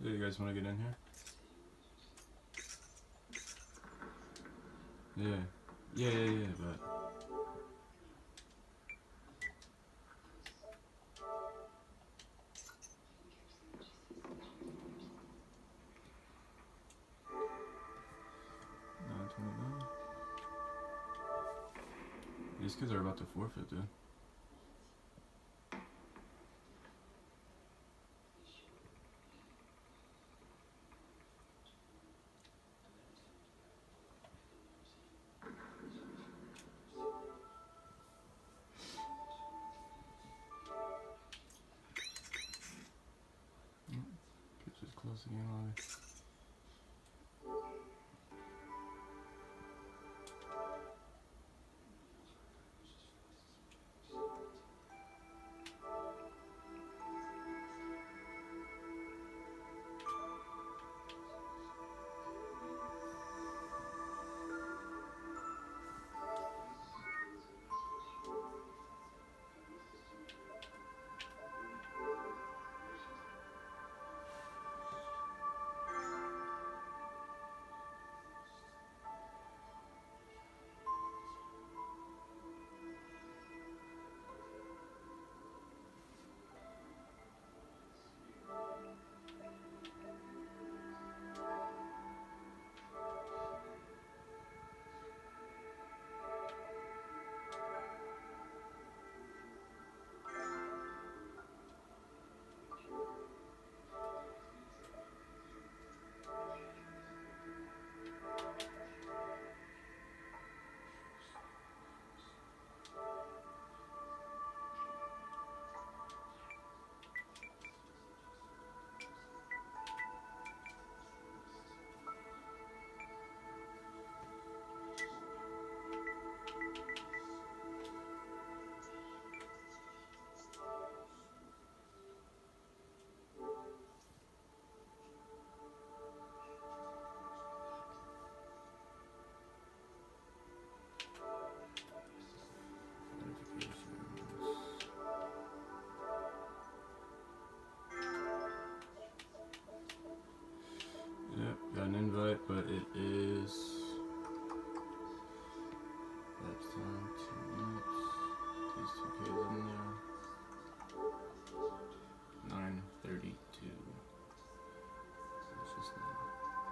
So you guys want to get in here? Yeah, but... These kids are about to forfeit, dude. Kids just close the game already. Yep, got an invite, but it is